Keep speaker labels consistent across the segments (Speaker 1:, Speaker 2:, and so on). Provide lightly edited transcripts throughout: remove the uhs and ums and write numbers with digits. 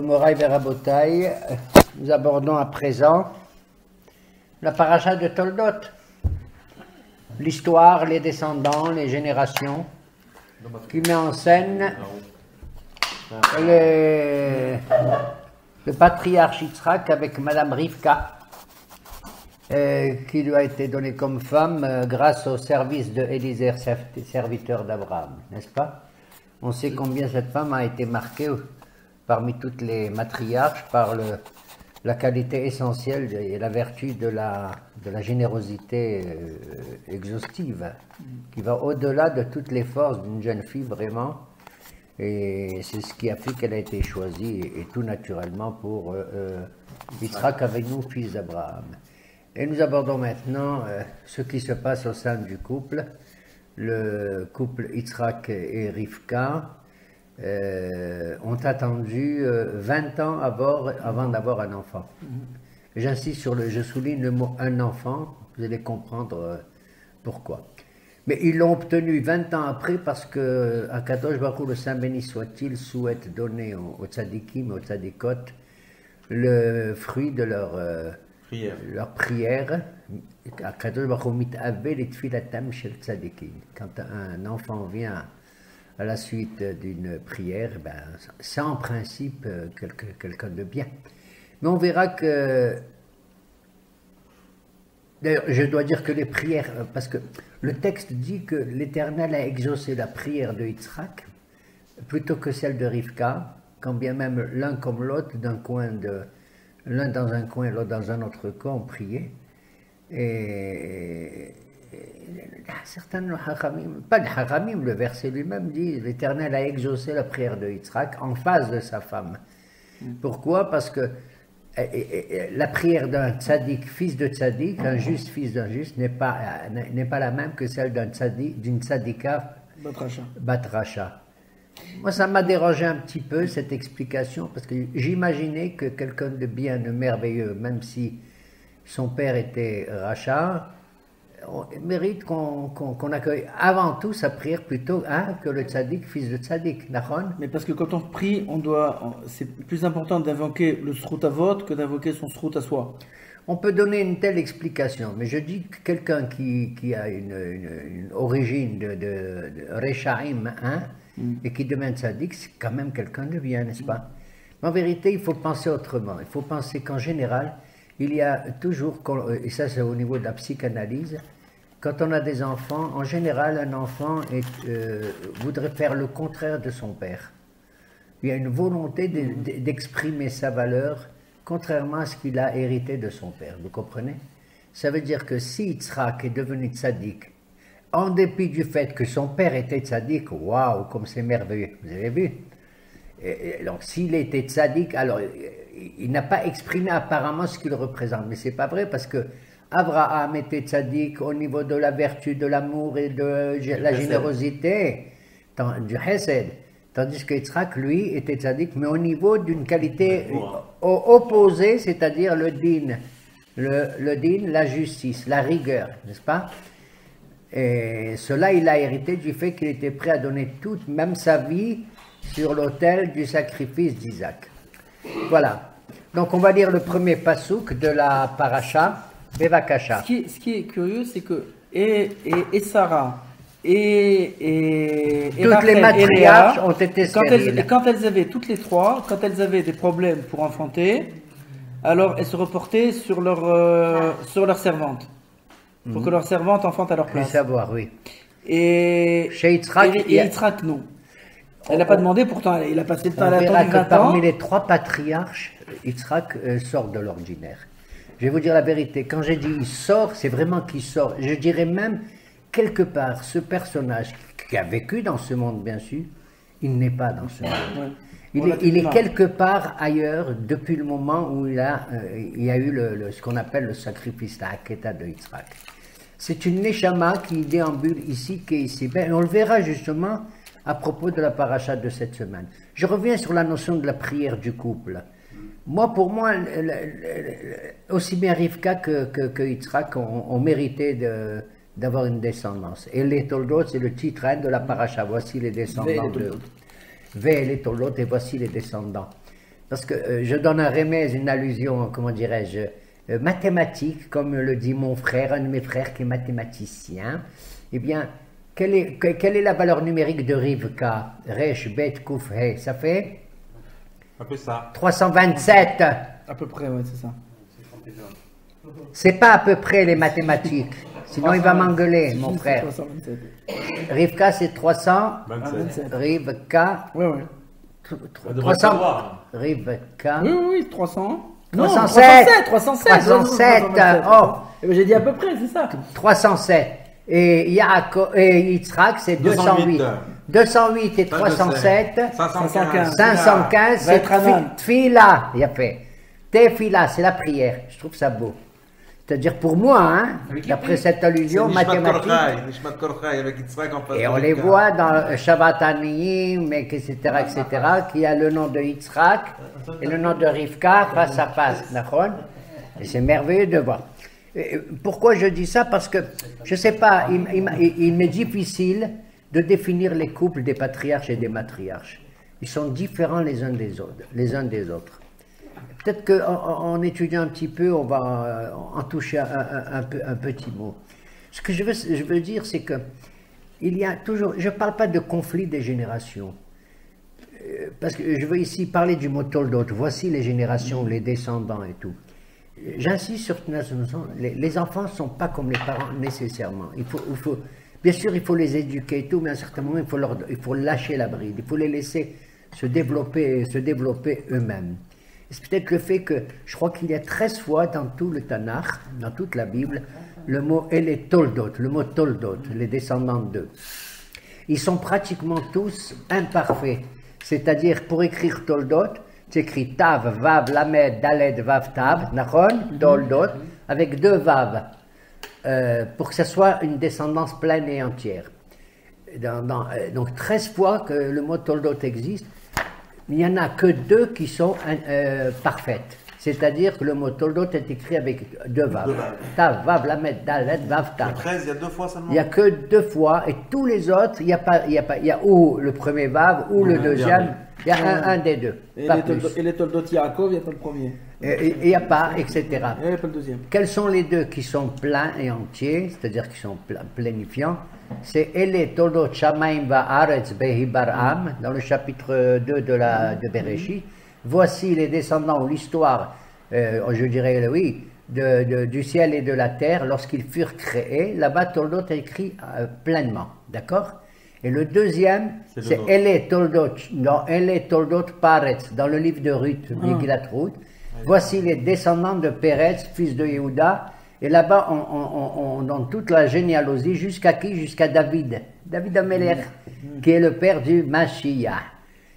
Speaker 1: Moraï Verabotaï, nous abordons à présent la paracha de Toldot, l'histoire, les descendants, les générations, qui met en scène le patriarche Yitzhak avec Madame Rivka, qui lui a été donnée comme femme grâce au service de Eliezer, serviteur d'Abraham, n'est-ce pas? On sait combien cette femme a été marquée parmi toutes les matriarches par la qualité essentielle et la vertu de la générosité exhaustive, qui va au-delà de toutes les forces d'une jeune fille vraiment, et c'est ce qui a fait qu'elle a été choisie, et tout naturellement pour Yitzhak Avinu, fils d'Abraham. Et nous abordons maintenant ce qui se passe au sein du couple, le couple Yitzhak et Rivka. Ont attendu 20 ans avant d'avoir un enfant. J'insiste je souligne le mot un enfant, vous allez comprendre pourquoi. Mais ils l'ont obtenu 20 ans après parce que Akadosh Baruch Hu, le Saint béni soit-il, souhaite donner aux tzadikim, aux tzadikot, le fruit de leur prière. Akadosh Baruch Hu mit'ave letfilatam shel tzadikim. Quand un enfant vient à la suite d'une prière, ben, c'est en principe quelqu'un de bien. Mais on verra que... D'ailleurs, je dois dire que les prières, parce que le texte dit que l'Éternel a exaucé la prière de Yitzhak plutôt que celle de Rivka, quand bien même l'un comme l'autre, l'un dans un coin et l'autre dans un autre coin, ont prié. Et certains Hachamim, pas le Hachamim, le verset lui-même dit l'Éternel a exaucé la prière de Yitzhak en face de sa femme. Pourquoi? Parce que la prière d'un tzaddik, fils de tzaddik, un juste fils d'un juste, n'est pas la même que celle d'une tzaddika batracha. Moi, ça m'a dérangé un petit peu cette explication, parce que j'imaginais que quelqu'un de bien, de merveilleux, même si son père était rachat, mérite qu'on accueille avant tout sa prière plutôt que le tzaddik, fils de tzaddik.
Speaker 2: Mais parce que quand on prie, c'est plus important d'invoquer le srout avot que d'invoquer son srout à soi.
Speaker 1: On peut donner une telle explication, mais je dis que quelqu'un qui a une origine de Rechaim, et qui devient tzaddik, c'est quand même quelqu'un de bien, n'est-ce pas? Mais en vérité, il faut penser autrement. Il faut penser qu'en général, il y a toujours, et ça c'est au niveau de la psychanalyse, quand on a des enfants, en général, un enfant voudrait faire le contraire de son père. Il y a une volonté d'exprimer sa valeur, contrairement à ce qu'il a hérité de son père. Vous comprenez? Ça veut dire que si Yitzhak est devenu tzaddik, en dépit du fait que son père était tzaddik, waouh, comme c'est merveilleux, vous avez vu? Et donc s'il était tzaddik, alors il n'a pas exprimé apparemment ce qu'il représente, mais c'est pas vrai parce que Abraham était tzaddik au niveau de la vertu, de l'amour et de la générosité, du chesed, tandis que Yitzhak, lui, était tzaddik, mais au niveau d'une qualité opposée, c'est-à-dire le din, la justice, la rigueur, n'est-ce pas? Et cela, il a hérité du fait qu'il était prêt à donner toute, même sa vie, sur l'autel du sacrifice d'Isaac. Voilà. Donc on va lire le premier pasouk de la paracha, Bevakasha.
Speaker 2: Ce qui est curieux, c'est que et Sarah et
Speaker 1: toutes
Speaker 2: Rachel
Speaker 1: les matriarches ont été stériles.
Speaker 2: Quand elles avaient toutes les trois, quand elles avaient des problèmes pour enfanter, alors elles se reportaient sur leur servante, pour que leur servante enfante à leur place.
Speaker 1: Savoir, oui.
Speaker 2: Et Yitzhak, non. Elle n'a pas demandé, pourtant il a passé le temps à l'attendre 20 ans.
Speaker 1: Parmi les trois patriarches, Yitzhak sort de l'ordinaire. Je vais vous dire la vérité, quand j'ai dit il sort, c'est vraiment qu'il sort. Je dirais même, quelque part, ce personnage qui a vécu dans ce monde, bien sûr, il n'est pas dans ce monde. Ouais. Il est quelque part ailleurs depuis le moment où il y a eu ce qu'on appelle le sacrifice, la haketa de Yitzhak. C'est une neshama qui déambule ici, qui est ici. Ben, on le verra justement à propos de la paracha de cette semaine. Je reviens sur la notion de la prière du couple. Pour moi, aussi bien Rivka que Yitzhak ont mérité d'avoir une descendance. Et les Toldot, c'est le titre de la paracha. Voici les descendants de... les Toldot, et voici les descendants. parce que je donne un remèze, une allusion, comment dirais-je, mathématique, comme le dit mon frère, un de mes frères qui est mathématicien. Eh bien, quelle est la valeur numérique de Rivka? Resh, Bet, Kouf, He, ça fait
Speaker 3: Un peu ça.
Speaker 1: 327.
Speaker 2: À peu près, ouais, c'est ça.
Speaker 1: C'est pas à peu près les mathématiques. Sinon, il va m'engueuler, mon frère.
Speaker 2: 327.
Speaker 1: Rivka, c'est 300.
Speaker 3: 27.
Speaker 1: Rivka.
Speaker 2: Ouais, ouais.
Speaker 1: 300. Rivka.
Speaker 2: Oui, oui, oui, 300.
Speaker 1: 307.
Speaker 2: 307.
Speaker 1: 307. Oh.
Speaker 2: Eh ben, j'ai dit à peu près, c'est ça.
Speaker 1: 307. Et Yitzhak, c'est 208. 208 et 307.
Speaker 3: 515.
Speaker 1: 515, c'est Tfila. Il y a fait. Tefila, c'est la prière. Je trouve ça beau. C'est-à-dire pour moi, hein, d'après cette allusion mathématique. Et on les voit dans Shabbat Aniyim, etc., qu'il y a le nom de Yitzhak et le nom de Rivka face à face. D'accord? Et c'est merveilleux de voir. Pourquoi je dis ça? Parce que, je ne sais pas, il m'est difficile de définir les couples des patriarches et des matriarches. Ils sont différents les uns des autres. Peut-être qu'en étudiant un petit peu, on va en toucher un petit mot. Ce que je veux dire, c'est que il y a toujours, je ne parle pas de conflit des générations, parce que je veux ici parler du mot toldot. Voici les générations, les descendants et tout. J'insiste sur les enfants ne sont pas comme les parents nécessairement. Bien sûr, il faut les éduquer et tout, mais à un certain moment, il faut lâcher la bride. Il faut les laisser se développer eux-mêmes. C'est peut-être le fait que, je crois qu'il y a 13 fois dans tout le Tanakh, dans toute la Bible, le mot les toldot, le mot toldot, les descendants d'eux. Ils sont pratiquement tous imparfaits. C'est-à-dire, pour écrire toldot, tu écris tav, vav, lamed, daled, vav, tav, nachon, toldot, avec 2 vav, pour que ce soit une descendance pleine et entière. Donc 13 fois que le mot toldot existe, il n'y en a que 2 qui sont parfaites. C'est-à-dire que le mot toldot est écrit avec 2 vav. Tav, vav, lamed, daled, vav, tav.
Speaker 3: 13, il y a 2 fois seulement.
Speaker 1: Il n'y a que 2 fois, et tous les autres, il y a ou le premier vav, ou le deuxième. Il y a un des 2.
Speaker 2: Et les toldot Yaakov, il n'y a pas le premier.
Speaker 1: Il n'y a pas, etc.
Speaker 2: Il n'y a pas le deuxième.
Speaker 1: Quels sont les 2 qui sont pleins et entiers, c'est-à-dire qui sont plénifiants? C'est Ele Toldot Shamaim Va'aretz Behibaram, dans le chapitre 2 de Bereshit. Voici les descendants ou l'histoire, je dirais, oui, du ciel et de la terre lorsqu'ils furent créés. Là-bas, Toldot est écrit pleinement, d'accord? Et le deuxième, c'est Ele Toldot Paretz, dans le livre de Ruth, Megillat Ruth. Voici les descendants de Péretz, fils de Yehuda. Et là-bas, on donne toute la généalogie jusqu'à qui? Jusqu'à David. David Amelech, qui est le père du Mashiach.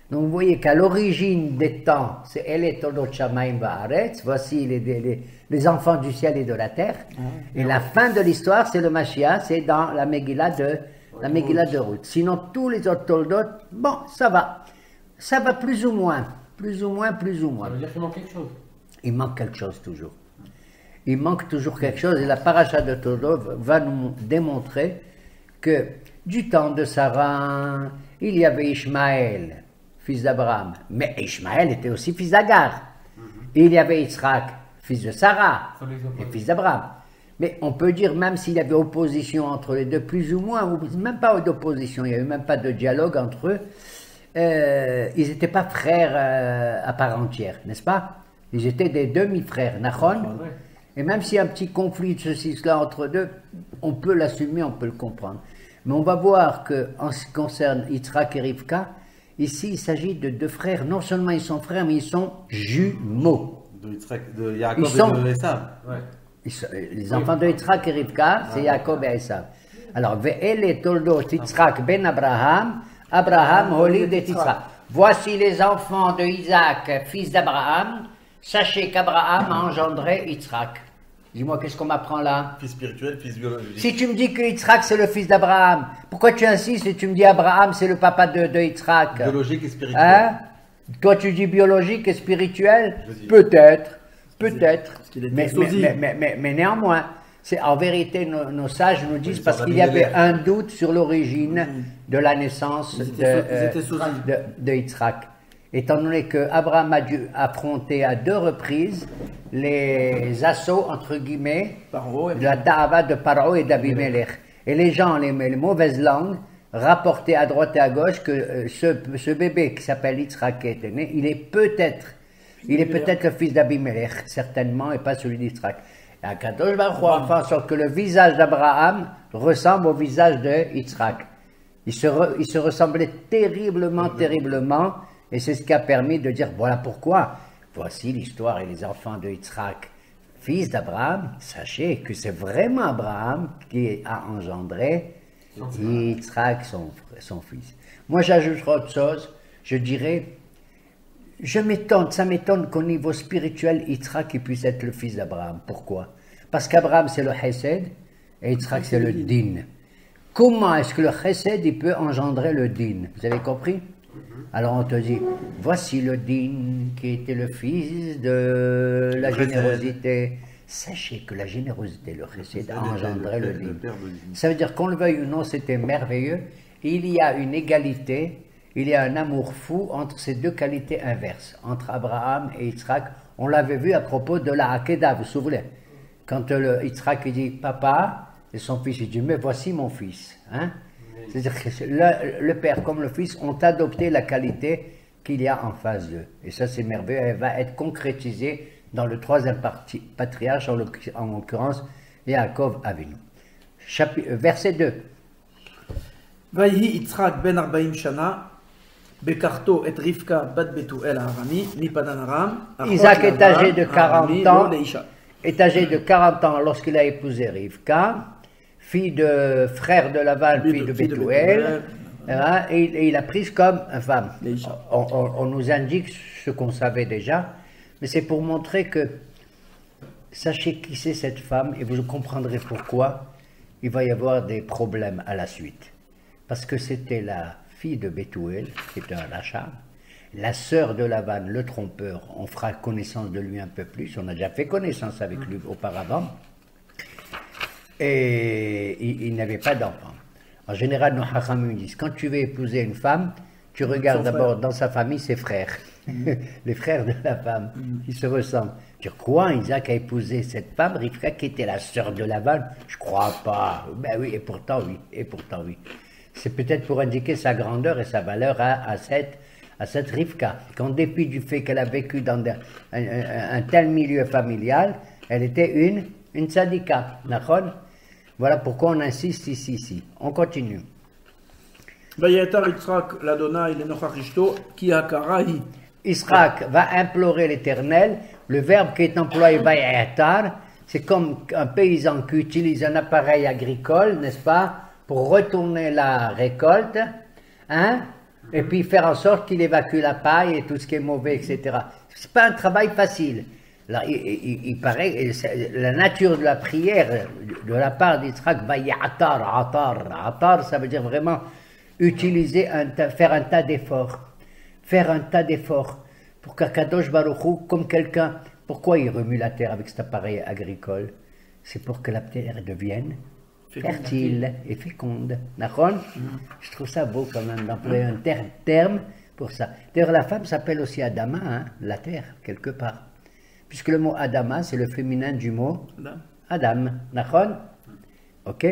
Speaker 1: Donc vous voyez qu'à l'origine des temps, c'est Ele Toldot Shamaim Va'aretz. Voici les enfants du ciel et de la terre. Et la fin de l'histoire, c'est le Mashiach, c'est dans la Megillah de Ruth. Sinon, tous les autres Toldot, bon, ça va. Ça va plus ou moins. Plus ou moins.
Speaker 4: Ça veut dire qu'il manque quelque chose.
Speaker 1: Il manque quelque chose toujours. Il manque toujours quelque chose, et la paracha de Toldot va nous démontrer que du temps de Sarah, il y avait Ishmaël, fils d'Abraham, mais Ishmaël était aussi fils d'Agar. Il y avait Yitzhak, fils de Sarah, et fils d'Abraham. Mais on peut dire, même s'il y avait opposition entre les deux, plus ou moins, ou même pas d'opposition, il n'y avait même pas de dialogue entre eux, ils n'étaient pas frères à part entière, n'est-ce pas? Ils étaient des demi-frères, Nachon. Et même s'il y a un petit conflit de ceci, cela entre deux, on peut l'assumer, on peut le comprendre. Mais on va voir qu'en ce qui concerne Yitzhak et Rivka, ici il s'agit de 2 frères. Non seulement ils sont frères, mais ils sont jumeaux.
Speaker 3: De Yaakov et de Esav.
Speaker 1: Les enfants de Yitzhak et Rivka, c'est Yaakov et Esav. Alors, Ve'ele toldot Yitzhak ben Abraham, Abraham holid et Yitzhak. Voici les enfants de Isaac, fils d'Abraham. Sachez qu'Abraham a engendré Yitzhak. Dis-moi, qu'est-ce qu'on m'apprend là?
Speaker 3: Fils spirituel, fils biologique.
Speaker 1: Si tu me dis que Yitzhak c'est le fils d'Abraham, pourquoi tu insistes et tu me dis Abraham c'est le papa de Yitzhak?
Speaker 3: Biologique et spirituel.
Speaker 1: Hein? Toi tu dis biologique et spirituel? Peut-être. Mais néanmoins, en vérité, nos sages nous disent parce qu'il y avait un doute sur l'origine de la naissance de Yitzhak. étant donné qu'Abraham a dû affronter à 2 reprises les assauts, entre guillemets, de la Ta'ava de Paro et d'Abimelech. Et les gens, les mauvaises langues, rapportaient à droite et à gauche que ce bébé qui s'appelle Yitzhak qui est né, il est peut-être le fils d'Abimelech, certainement, et pas celui d'Yitzhak. Et Akadosh Baruch Hu a fait en sorte que le visage d'Abraham ressemble au visage de Yitzhak. Il se ressemblait terriblement, terriblement, et c'est ce qui a permis de dire, voilà pourquoi, voici l'histoire et les enfants de Yitzhak, fils d'Abraham. Sachez que c'est vraiment Abraham qui a engendré Yitzhak, son fils. Moi, j'ajouterai autre chose, je dirais, ça m'étonne qu'au niveau spirituel, Yitzhak puisse être le fils d'Abraham. Pourquoi? Parce qu'Abraham, c'est le Chesed, et Yitzhak, c'est le Din. Comment est-ce que le Chesed, il peut engendrer le Din? Vous avez compris? Alors on te dit, voici le Din qui était le fils de la générosité. Sachez que la générosité, le Chesed, a engendré le Din. Ça veut dire qu'on le veuille ou non, c'était merveilleux. Il y a une égalité, il y a un amour fou entre ces deux qualités inverses, entre Abraham et Yitzhak. On l'avait vu à propos de la Hakeda, vous vous souvenez? Quand Yitzhak dit papa, et son fils il dit mais voici mon fils. Hein? C'est-à-dire que le père comme le fils ont adopté la qualité qu'il y a en face d'eux. Et ça c'est merveilleux, elle va être concrétisée dans le 3e patriarche, en l'occurrence Yaakov Avinu. Verset 2.
Speaker 2: ויהי יצחק בן 40 שנה, בקרתו את רבקה בת בתואל הארמי, מפדן ארם,
Speaker 1: Isaac est âgé de 40 ans, lorsqu'il a épousé Rivka, fille de frère de Lavan, fille de Bethuel, et il a prise comme femme. On nous indique ce qu'on savait déjà, mais c'est pour montrer que, sachez qui c'est cette femme, et vous comprendrez pourquoi il va y avoir des problèmes à la suite. Parce que c'était la fille de Bethuel, qui était un rachat, la sœur de Lavan, le trompeur. On fera connaissance de lui un peu plus, on a déjà fait connaissance avec lui auparavant, et il n'avait pas d'enfant. En général, nos hachamim disent, quand tu veux épouser une femme, tu regardes d'abord dans sa famille ses frères, les frères de la femme, ils se ressemblent. Tu crois, Isaac a épousé cette femme, Rivka, qui était la sœur de Lavan? Je crois pas. Ben oui, et pourtant oui, et pourtant oui. C'est peut-être pour indiquer sa grandeur et sa valeur à cette Rivka, qu'en dépit du fait qu'elle a vécu dans un tel milieu familial, elle était une tzadika. Voilà pourquoi on insiste ici. On continue. Israël va implorer l'Éternel. Le verbe qui est employé, vayatar, c'est comme un paysan qui utilise un appareil agricole, n'est-ce pas, pour retourner la récolte, hein, et puis faire en sorte qu'il évacue la paille et tout ce qui est mauvais, etc. C'est pas un travail facile. Là, il paraît, la nature de la prière de la part d'Israël, atar, ça veut dire vraiment utiliser, faire un tas d'efforts. Faire un tas d'efforts pour qu'Akadosh Baruch Hu, comme quelqu'un, pourquoi il remue la terre avec cet appareil agricole? C'est pour que la terre devienne fertile et féconde. Je trouve ça beau quand même d'employer un terme pour ça. D'ailleurs, la femme s'appelle aussi Adama, hein, la terre, quelque part. Puisque le mot Adama, c'est le féminin du mot Adam. Ok?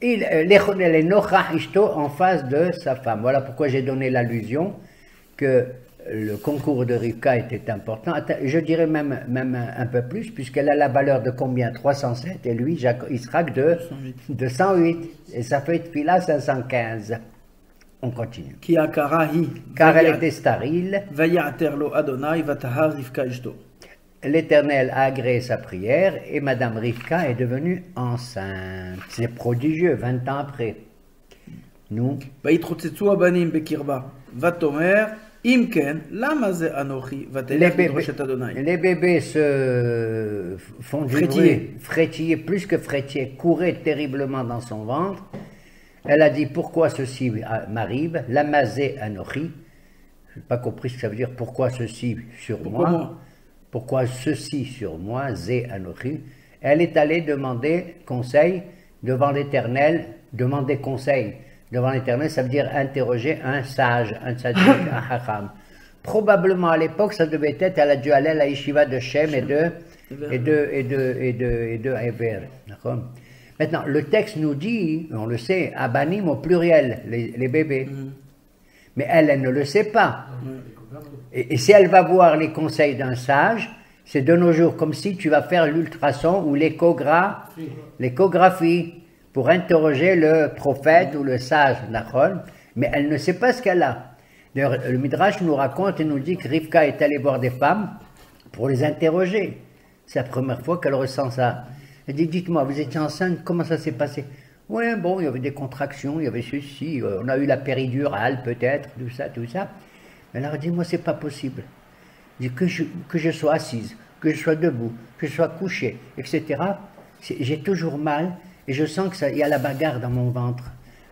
Speaker 1: Il est nochach ishto en face de sa femme. Voilà pourquoi j'ai donné l'allusion que le concours de Rivka était important. Je dirais même un peu plus, puisqu'elle a la valeur de combien? 307, et lui, Israël, de 108. Et ça fait Tfila 515. On continue. Car elle était stérile. L'Éternel a agréé sa prière, et Madame Rivka est devenue enceinte. C'est prodigieux, 20 ans après. Nous. Les bébés se font du bruit, frétiller, plus que frétiller, courir terriblement dans son ventre. Elle a dit, pourquoi ceci m'arrive? Lamazé anochi. Je n'ai pas compris ce que ça veut dire, pourquoi ceci sur moi? Pourquoi ceci sur moi? Zé anochi. Elle est allée demander conseil devant l'Éternel, demander conseil devant l'Éternel, ça veut dire interroger un sage, un tzaddik, un hacham. probablement à l'époque, ça devait être, elle a dû aller à la yeshiva de Shem et de Ever. D'accord. Maintenant, le texte nous dit, on le sait, Abanim au pluriel, les bébés. Mais elle ne le sait pas. Et si elle va voir les conseils d'un sage, c'est de nos jours comme si tu vas faire l'ultrason ou l'échographie pour interroger le prophète ou le sage, d'accord. Mais elle ne sait pas ce qu'elle a. D'ailleurs, le Midrash nous raconte et nous dit que Rivka est allée voir des femmes pour les interroger. C'est la première fois qu'elle ressent ça. Elle dit, dites-moi, vous étiez enceinte, comment ça s'est passé? Oui, bon, il y avait des contractions, il y avait ceci, on a eu la péridurale peut-être, tout ça, tout ça. Elle leur dit, moi, c'est pas possible. Elle dit, que je sois assise, que je sois debout, que je sois couchée, etc. J'ai toujours mal et je sens qu'il y a la bagarre dans mon ventre.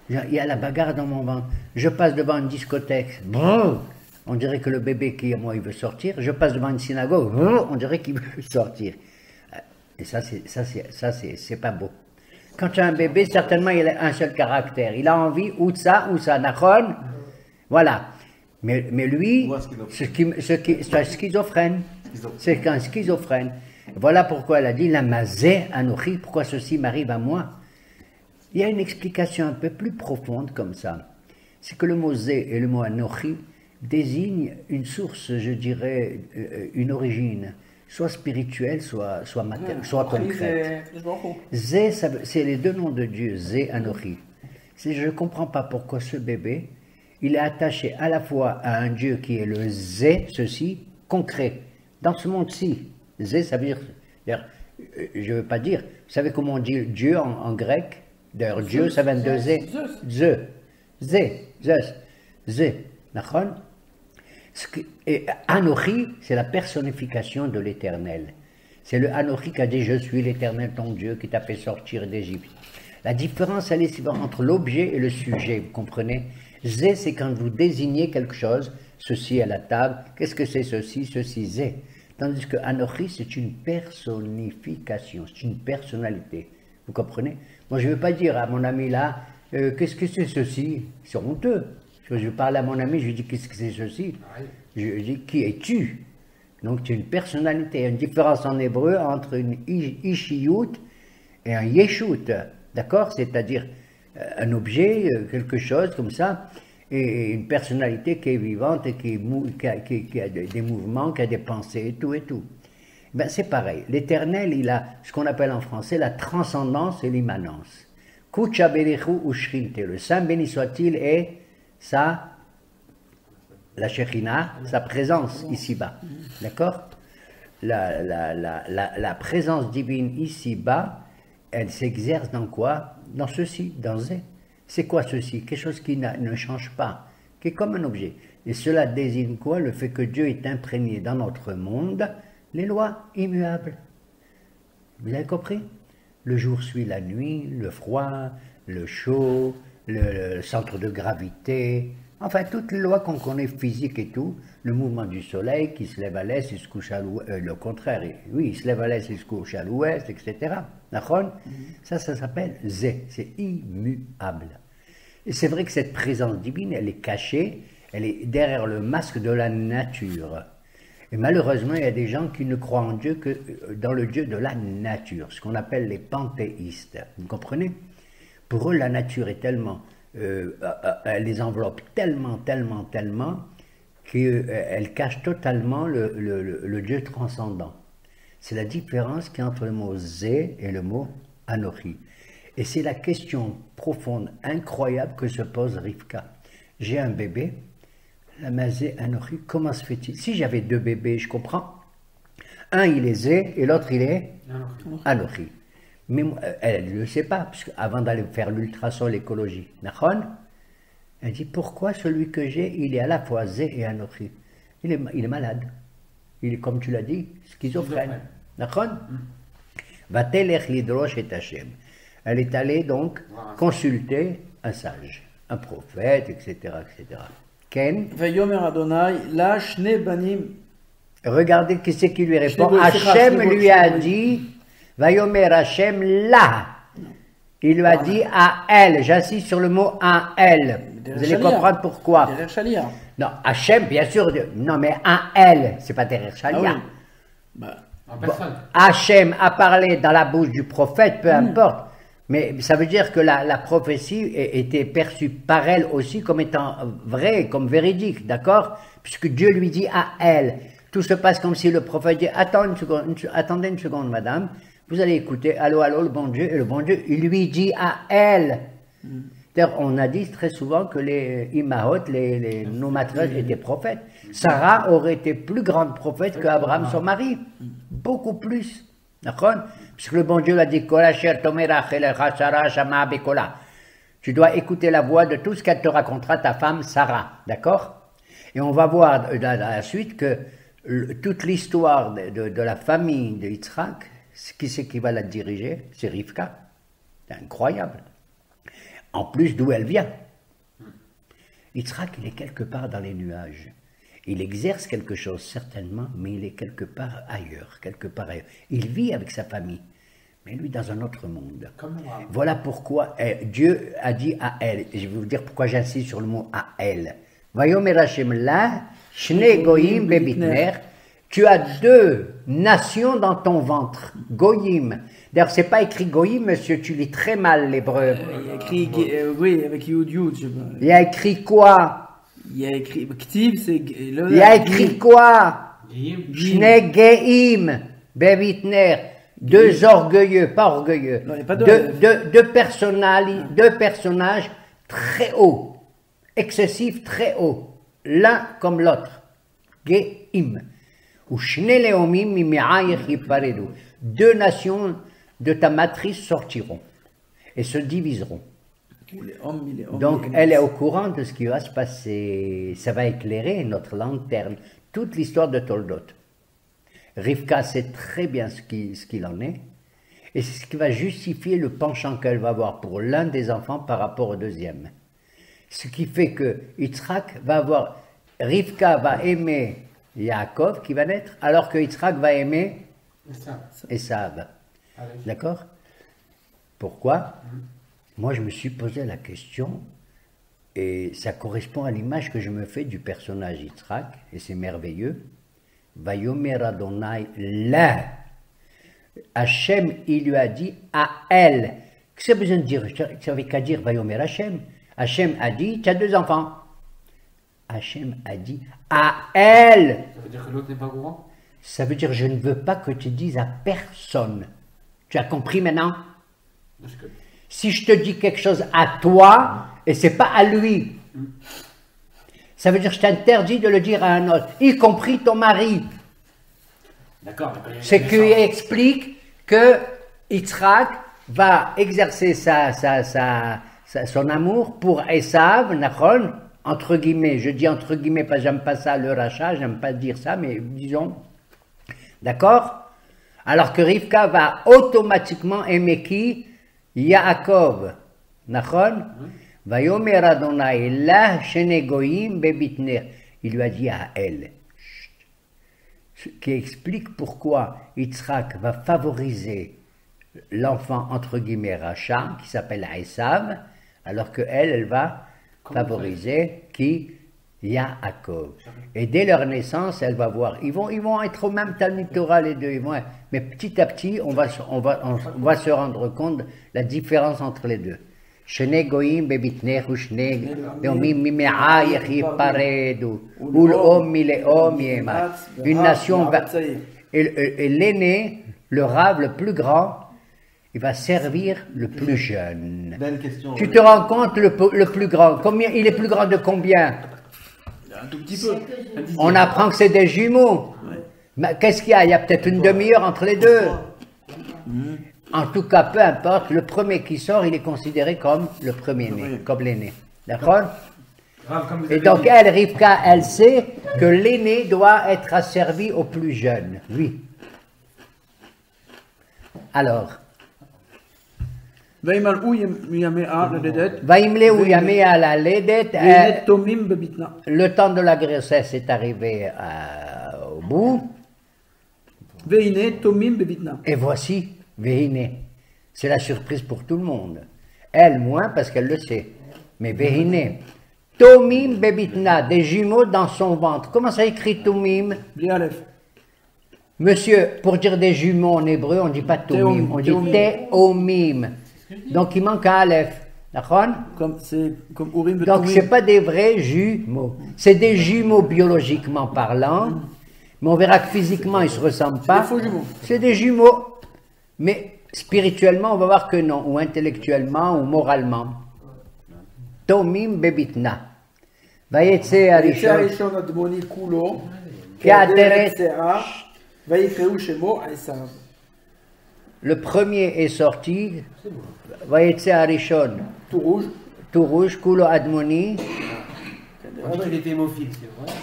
Speaker 1: Il y a la bagarre dans mon ventre. Je passe devant une discothèque. Brrr, on dirait que le bébé qui est moi, il veut sortir. Je passe devant une synagogue. Brrr, on dirait qu'il veut sortir. Et ça, c'est pas beau. Quand tu as un bébé, certainement, il a un seul caractère. Il a envie ou de ça, nachon. Voilà. Mais lui, c'est un schizophrène. C'est qu'un schizophrène. Voilà pourquoi elle a dit, la mazé anochi, pourquoi ceci m'arrive à moi. Il y a une explication un peu plus profonde comme ça. C'est que le mot zé et le mot anochi désignent une source, je dirais, une origine, soit spirituelle, soit matérielle, soit concrète. Zé, c'est les deux noms de Dieu, zé, anochi. Je ne comprends pas pourquoi ce bébé, il est attaché à la fois à un Dieu qui est le zé, ceci, concret, dans ce monde-ci. Zé, ça veut dire, je ne veux pas dire, vous savez comment on dit Dieu en grec? D'ailleurs, Dieu, ça vient de zé. Zé, nachon. Et Anochi, c'est la personnification de l'Éternel. C'est le Anochi qui a dit, je suis l'Éternel ton Dieu qui t'a fait sortir d'Égypte. La différence, elle est entre l'objet et le sujet, vous comprenez? Zé, c'est quand vous désignez quelque chose, ceci à la table, qu'est-ce que c'est ceci, zé. Tandis que Anochi, c'est une personnification, c'est une personnalité. Vous comprenez? Moi, je ne veux pas dire à mon ami là, qu'est-ce que c'est ceci? C'est honteux. Quand je parle à mon ami, je lui dis, qu'est-ce que c'est ceci? Je lui dis, qui es-tu? Donc, c'est une personnalité. Il y a une différence en hébreu entre une ishiyut et un yeshut. D'accord? C'est-à-dire un objet, quelque chose comme ça, et une personnalité qui est vivante et qui a des mouvements, qui a des pensées et tout et tout. Ben, c'est pareil. L'Éternel, il a ce qu'on appelle en français la transcendance et l'immanence. Kucha berichu ushrinte, le Saint béni soit-il, et la Shekhinah, sa présence ici-bas. D'accord? La présence divine ici-bas, elle s'exerce dans quoi? Dans ceci, dans Zé. C'est quoi ceci? Quelque chose qui ne change pas, qui est comme un objet. Et cela désigne quoi? Le fait que Dieu est imprégné dans notre monde, les lois immuables. Vous avez compris? Le jour suit la nuit, le froid, le chaud, le centre de gravité, enfin toutes les lois qu'on connaît physiques et tout, le mouvement du soleil qui se lève à l'est et se couche à l'ouest, le contraire, oui, il se lève à l'est et se couche à l'ouest, etc. D'accord? Ça s'appelle Zé, c'est immuable. Et c'est vrai que cette présence divine, elle est cachée, elle est derrière le masque de la nature. Et malheureusement, il y a des gens qui ne croient en Dieu que dans le Dieu de la nature, ce qu'on appelle les panthéistes. Vous comprenez? Pour eux, la nature est tellement, elle les enveloppe tellement qu'elle cache totalement le Dieu transcendant. C'est la différence qu'il y a entre le mot Zé et le mot Anochi. Et c'est la question profonde, incroyable que se pose Rivka. J'ai un bébé, la mazé Anochi, comment se fait-il? Si j'avais deux bébés, je comprends. Un, il est Zé et l'autre, il est Anochi. Mais elle ne le sait pas, parce qu'avant d'aller faire l'ultrason, l'écologie, elle dit, pourquoi celui que j'ai, il est à la fois Zé et Anochi? Il est malade. Il est, comme tu l'as dit, schizophrène. Va-t-elle l'hydroche et Hachem? Elle est allée donc consulter un sage, un prophète, etc. Ken. Regardez qui c'est qui lui répond. Hachem lui a dit, Vayomer Hachem là. Il lui a dit à elle, j'insiste sur le mot à elle. Vous allez comprendre pourquoi.
Speaker 2: Derrière Shalia.
Speaker 1: Non, Hachem, bien sûr. Non, mais un elle, c'est pas derrière Shalia.
Speaker 2: Ah oui. Bah,
Speaker 4: En personne.
Speaker 1: Hachem a parlé dans la bouche du prophète, peu importe. Mais ça veut dire que la prophétie était perçue par elle aussi comme étant vraie, comme véridique, d'accord? Puisque Dieu lui dit à elle. Tout se passe comme si le prophète dit, attendez une seconde, madame, vous allez écouter, allô, allô, le bon Dieu, et le bon Dieu, il lui dit à elle. D'ailleurs, on a dit très souvent que les imahot, nos maîtresses étaient prophètes. Sarah aurait été plus grande prophète qu'Abraham, son mari. Beaucoup plus. D'accord? Puisque le bon Dieu l'a dit, tu dois écouter la voix de tout ce qu'elle te racontera, ta femme Sarah. D'accord? Et on va voir dans la suite que toute l'histoire de la famille de Yitzhak, qui c'est qui va la diriger? C'est Rivka. C'est incroyable. En plus d'où elle vient. Yitzhak, il est quelque part dans les nuages. Il exerce quelque chose certainement, mais il est quelque part ailleurs, Il vit avec sa famille, mais lui dans un autre monde. Voilà pourquoi Dieu a dit à elle, et je vais vous dire pourquoi j'insiste sur le mot à elle. Vayomer Hashem la, shne goyim bebitner. Tu as deux nations dans ton ventre, goyim. D'ailleurs, c'est pas écrit goyim, monsieur, tu lis très mal l'hébreu.
Speaker 2: il y a écrit, oui, avec Yud Yud, je sais pas.
Speaker 1: Il y a écrit quoi?
Speaker 2: Il y a écrit, Ktiv, c'est...
Speaker 1: Il y a écrit quoi? Shne geim bebitner. Deux orgueilleux, pas orgueilleux.
Speaker 2: Non, il y a pas
Speaker 1: deux personnages très hauts, excessifs, très hauts, l'un comme l'autre. Geim. Ou shne leomim mimi'ayich yiparedu. Deux nations de ta matrice sortiront et se diviseront. Donc elle est au courant de ce qui va se passer. Ça va éclairer notre lanterne, toute l'histoire de Toldot. Rivka sait très bien ce qu'il en est, et c'est ce qui va justifier le penchant qu'elle va avoir pour l'un des enfants par rapport au deuxième. Ce qui fait que Yitzhak va avoir, Rivka va aimer Yaakov qui va naître, alors que Yitzhak va aimer Esav. D'accord? Pourquoi? Moi, je me suis posé la question, et ça correspond à l'image que je me fais du personnage Yitzhak, et c'est merveilleux. Vayomer Adonai la. Hachem, il lui a dit à elle. Qu'est-ce que ça a besoin de dire? Tu n'avais qu'à dire Vayomer Hachem. Hachem a dit, tu as deux enfants. Hachem a dit à elle.
Speaker 4: Ça veut dire que l'autre n'est pas au courant?
Speaker 1: Ça veut dire, je ne veux pas que tu dises à personne. Tu as compris maintenant? Si je te dis quelque chose à toi, et c'est pas à lui, ça veut dire que je t'interdis de le dire à un autre, y compris ton mari.
Speaker 4: D'accord.
Speaker 1: C'est qu'il explique que Yitzhak va exercer son amour pour Esav, Nachon, entre guillemets. Je dis entre guillemets parce que j'aime pas ça, le rachat, j'aime pas dire ça, mais disons. D'accord? Alors que Rivka va automatiquement aimer qui? Yaakov. Nachon? Vayomer Adonai la shene goyim bebitner. Il lui a dit à elle. Ce qui explique pourquoi Yitzhak va favoriser l'enfant entre guillemets rachat, qui s'appelle Esav, alors que elle va favoriser qui? Yaakov. Et dès leur naissance, elle va voir, ils vont être au même Talmud Torah les deux, mais petit à petit, on va se rendre compte de la différence entre les deux. Shene goyim bebitner ou shene leomim mime'ayich yiparedu ou l'om mileom yema. Une nation et l'aîné, le rave le plus grand, il va servir le plus jeune.
Speaker 3: Belle question.
Speaker 1: Tu te rends compte le plus grand? Combien il est plus grand de combien?
Speaker 2: Un tout petit peu.
Speaker 1: On apprend que c'est des jumeaux. Mais qu'est-ce qu'il y a? Il y a peut-être une demi-heure entre les deux. En tout cas, peu importe, le premier qui sort, il est considéré comme le premier-né, comme l'aîné. D'accord? Et donc, elle, Rivka, elle sait que l'aîné doit être asservi au plus jeune. Oui. Alors.
Speaker 2: Vaimle ou Yamea
Speaker 1: la ledet. Le temps de la grossesse est arrivé au bout. Et voici, Vehine. C'est la surprise pour tout le monde. Elle, moins, parce qu'elle le sait. Mais Vehine, Tomim bebitna, des jumeaux dans son ventre. Comment ça écrit Tomim?
Speaker 2: Bli Aleph.
Speaker 1: Monsieur, pour dire des jumeaux en hébreu, on ne dit pas Tomim, on dit Teomim. Donc il manque un Aleph. D'accord?
Speaker 2: C'est comme Urim et
Speaker 1: Donc
Speaker 2: Tumim.
Speaker 1: ce n'est pas des vrais jumeaux. C'est des jumeaux biologiquement parlant, mais on verra que physiquement ils ne se ressemblent pas.
Speaker 2: des faux jumeaux.
Speaker 1: C'est des jumeaux. Mais spirituellement, on va voir que non, ou intellectuellement, ou moralement. Tomim bebitna. Vayetse
Speaker 2: ויצא
Speaker 1: arishon.
Speaker 2: הראשון אדמוני כולו,
Speaker 1: כאדרת
Speaker 2: שיער, ויקראו שמו עשיו.
Speaker 1: Le premier est sorti. Vayetse arishon.
Speaker 2: Tout rouge.
Speaker 1: Tout rouge, kulo admoni.
Speaker 4: On dit qu'il était hémophile, c'est vrai.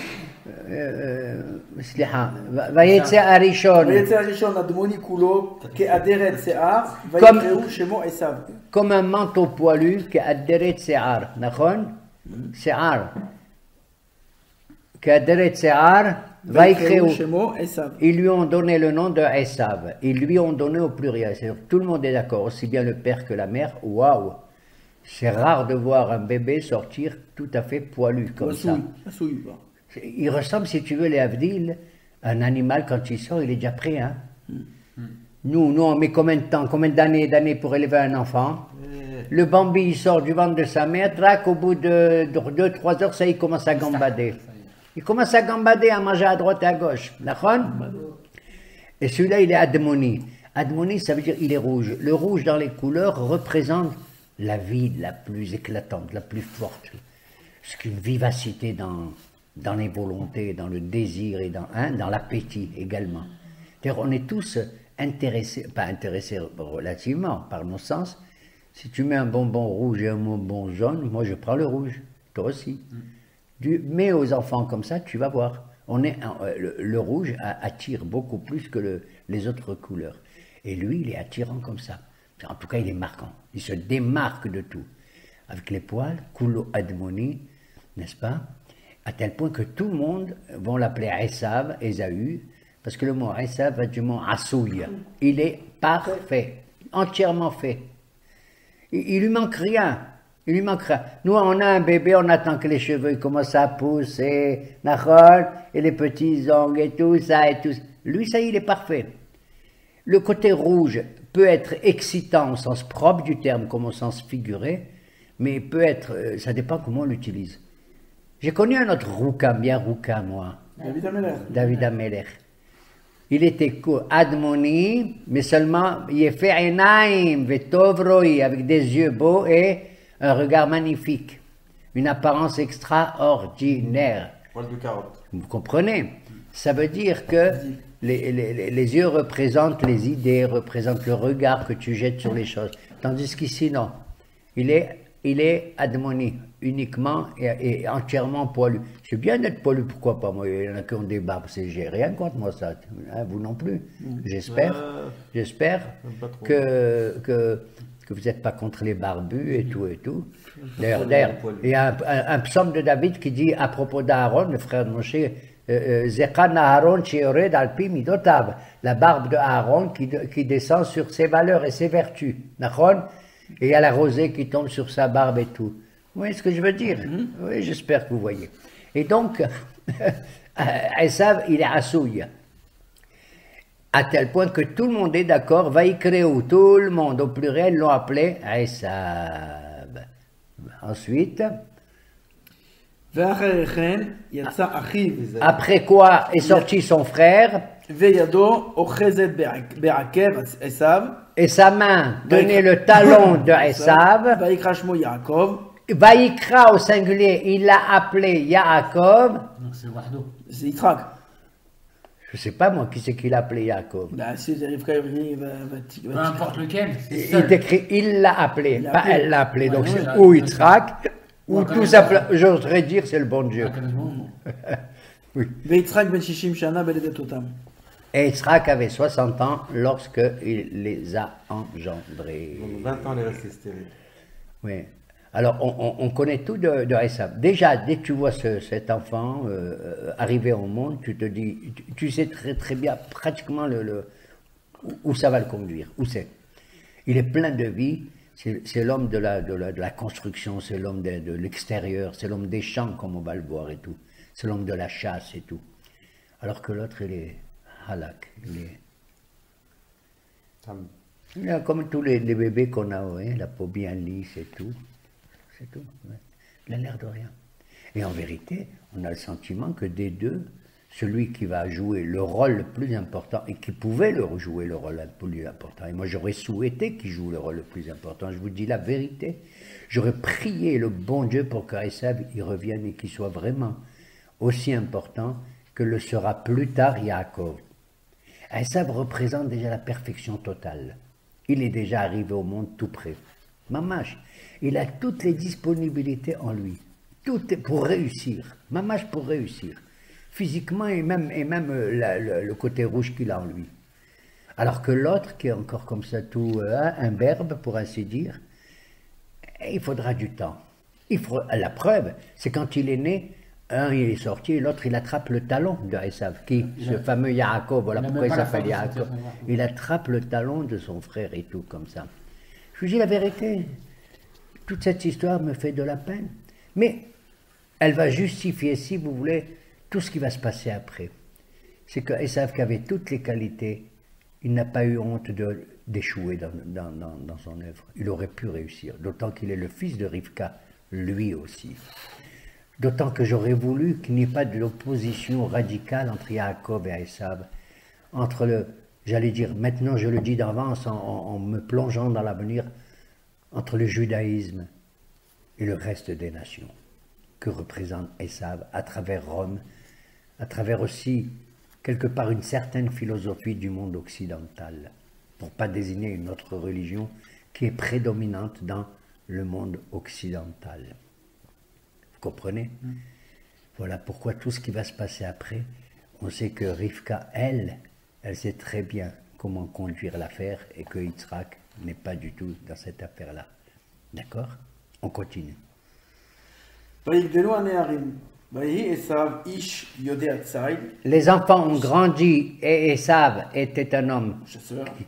Speaker 1: סליחה. vayetse arishon.
Speaker 2: ויצא הראשון אדמוני כולו, כאדרת שיער, ויקראו שמו עשיו.
Speaker 1: Comme un manteau poilu qui a adhéré Se'ar. Nachon? Se'ar. Qui a adhéré Se'ar.
Speaker 2: ויקראו שמו עשיו.
Speaker 1: Ils lui ont donné le nom de Esav. Ils lui ont donné au pluriel. C'est-à-dire que tout le monde est d'accord, aussi bien le père que la mère. Waouh! C'est rare de voir un bébé sortir tout à fait poilu comme ça. Il ressemble, si tu veux, les Avdil. Un animal, quand il sort, il est déjà prêt. Hein? Nous, on met combien de temps, combien d'années pour élever un enfant? Le Bambi, il sort du ventre de sa mère, trac, au bout de 2-3 heures, ça, il commence à gambader. Il commence à gambader, à manger à droite et à gauche. D'accord? Et celui-là, il est Admoni. Admoni, ça veut dire il est rouge. Le rouge dans les couleurs représente la vie la plus éclatante, la plus forte. C'est une vivacité dans les volontés, dans le désir et dans l'appétit également. C'est-à-dire, on est tous intéressés, pas intéressés relativement, par nos sens. Si tu mets un bonbon rouge et un bonbon jaune, moi je prends le rouge, toi aussi. Mets aux enfants comme ça, tu vas voir. Le rouge attire beaucoup plus que les autres couleurs. Et lui, il est attirant comme ça. En tout cas, il est marquant. Il se démarque de tout. Avec les poils, Kulo Admoni, n'est-ce pas? À tel point que tout le monde va l'appeler Esav, Ésaü, parce que le mot Esav va du mot Asouya. Il est parfait, entièrement fait. Il lui manque rien. Il lui manque rien. Nous, on a un bébé, on attend que les cheveux commencent à pousser, et les petits ongles et tout ça et tout. Lui, ça, il est parfait. Le côté rouge peut être excitant au sens propre du terme, comme au sens figuré, mais peut être, ça dépend comment on l'utilise. J'ai connu un autre rouquin, bien rouquin, moi. David Ameler. Il était Admoni, mais seulement Yefe'enaim Vetov Roi, avec des yeux beaux et un regard magnifique, une apparence extraordinaire.
Speaker 3: Poil de carotte.
Speaker 1: Vous comprenez? Ça veut dire que les yeux représentent les idées, représentent le regard que tu jettes sur les choses. Tandis qu'ici, non. Il est Admoni, uniquement et entièrement poilu. C'est bien d'être poilu, pourquoi pas? Moi, il y en a qui ont des barbes, j'ai rien contre moi ça. Hein, vous non plus. J'espère que vous n'êtes pas contre les barbus et tout et tout. D'ailleurs, il y a un psaume de David qui dit à propos d'Aaron, le frère de Moshe, Zekan Aaron Sheored Alpi Midotav, la barbe de Aaron qui descend sur ses valeurs et ses vertus. D'accord? Et il y a la rosée qui tombe sur sa barbe et tout. Vous voyez ce que je veux dire? Oui, j'espère que vous voyez. Et donc, Esav, il est Asouya. À tel point que tout le monde est d'accord, Vaikreu, tout le monde au pluriel l'ont appelé Esav. Ensuite, après quoi est sorti son frère, et sa main donnait le talon de Esav. Vaikra au singulier, il l'a appelé Yaakov.
Speaker 4: Non, c'est Wahdo.
Speaker 2: C'est Yitzhak.
Speaker 1: Je ne sais pas moi qui c'est qu'il l'a appelé Yaakov.
Speaker 4: Peu importe lequel, c'est
Speaker 1: Il
Speaker 4: seul.
Speaker 1: écrit, il l'a appelé, pas elle l'a appelé. Donc
Speaker 4: Ouais,
Speaker 1: c'est
Speaker 4: ouais,
Speaker 1: ou
Speaker 4: ouais.
Speaker 1: Yitzhak, ou
Speaker 4: Ouais,
Speaker 1: tout
Speaker 4: comme
Speaker 1: simplement, j'oserais dire c'est le bon Dieu. Oui.
Speaker 2: ויצחק בן 60 שנה בלידת אותם.
Speaker 1: Et Yitzhak avait 60 ans lorsqu'il les a engendrés.
Speaker 3: Donc 20 ans, elle est restée stérile.
Speaker 1: Oui. Alors, on connaît tout de Esav. Déjà, dès que tu vois cet enfant arriver au monde, tu te dis, tu sais très très bien pratiquement où ça va le conduire, où c'est. Il est plein de vie, C'est l'homme de la construction, c'est l'homme de l'extérieur, c'est l'homme des champs, comme on va le voir et tout. C'est l'homme de la chasse et tout. Alors que l'autre, il est halak. Il a comme tous les bébés qu'on a, ouais, la peau bien lisse et tout. C'est tout. Ouais. Il a l'air de rien. Et en vérité, on a le sentiment que des deux, celui qui va jouer le rôle le plus important et qui pouvait jouer le rôle le plus important. Et moi, j'aurais souhaité qu'il joue le rôle le plus important. Je vous dis la vérité. J'aurais prié le bon Dieu pour qu'Esav y revienne et qu'il soit vraiment aussi important que le sera plus tard Yaakov. Esav représente déjà la perfection totale. Il est déjà arrivé au monde tout près. Mamash, il a toutes les disponibilités en lui. Tout est pour réussir. Mamash pour réussir. Physiquement et même le côté rouge qu'il a en lui. Alors que l'autre, qui est encore comme ça tout imberbe, pour ainsi dire, il faudra du temps. La preuve, c'est quand il est né, un il est sorti et l'autre il attrape le talon de Esav, ce fameux Yaakov, voilà pourquoi il s'appelle Yaakov. Il attrape le talon de son frère et tout comme ça. Je vous dis la vérité, toute cette histoire me fait de la peine, mais elle va justifier, si vous voulez, tout ce qui va se passer après. C'est que Esav, qui avait toutes les qualités, il n'a pas eu honte d'échouer dans son œuvre. Il aurait pu réussir, d'autant qu'il est le fils de Rivka, lui aussi. D'autant que j'aurais voulu qu'il n'y ait pas de l'opposition radicale entre Yaakov et Esav, entre j'allais dire, maintenant je le dis d'avance en me plongeant dans l'avenir, entre le judaïsme et le reste des nations, que représente Esav à travers Rome, à travers aussi, quelque part, une certaine philosophie du monde occidental, pour ne pas désigner une autre religion qui est prédominante dans le monde occidental. Vous comprenez? Voilà pourquoi tout ce qui va se passer après, on sait que Rivka, elle sait très bien comment conduire l'affaire et que Yitzhak n'est pas du tout dans cette affaire-là. D'accord? On continue. Les enfants ont grandi et Esav était un homme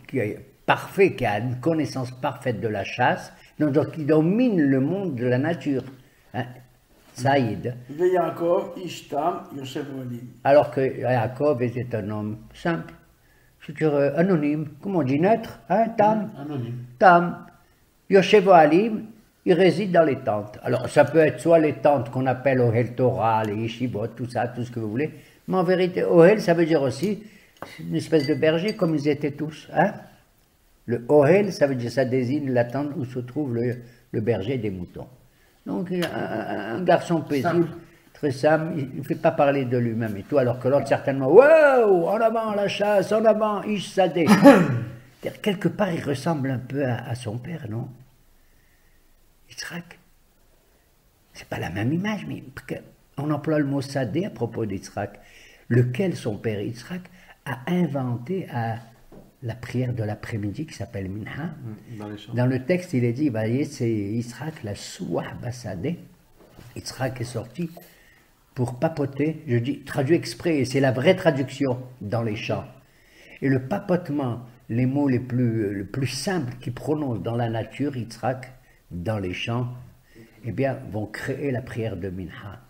Speaker 1: qui est parfait, qui a une connaissance parfaite de la chasse, donc qui domine le monde de la nature. Hein? Saïd. Alors que Yaakov était un homme simple, c'est-à-dire anonyme, comment on dit, neutre, hein? Tam.
Speaker 3: Anonyme.
Speaker 1: Tam. Yoshev Alim. Il réside dans les tentes. Alors, ça peut être soit les tentes qu'on appelle Ohel Torah, les Yeshivot, tout ça, tout ce que vous voulez. Mais en vérité, Ohel, ça veut dire aussi une espèce de berger, comme ils étaient tous. Hein? Le Ohel, ça veut dire, ça désigne la tente où se trouve le berger des moutons. Donc, un garçon paisible, très simple, il ne fait pas parler de lui-même et tout, alors que l'autre, certainement, wow, en avant la chasse, en avant, Ish Sadeh. Quelque part, il ressemble un peu à son père, non? Yitzhak, c'est pas la même image, mais on emploie le mot Sadé à propos d'Yitzhak, lequel son père Yitzhak a inventé à la prière de l'après-midi qui s'appelle Minha. Dans le texte, il est dit, c'est Yitzhak la Souah Basadé. Yitzhak est sorti pour papoter, je dis traduit exprès, et c'est la vraie traduction dans les chants. Et le papotement, les mots les plus simples qu'il prononce dans la nature, Yitzhak, dans les champs, eh bien, vont créer la prière de Minha.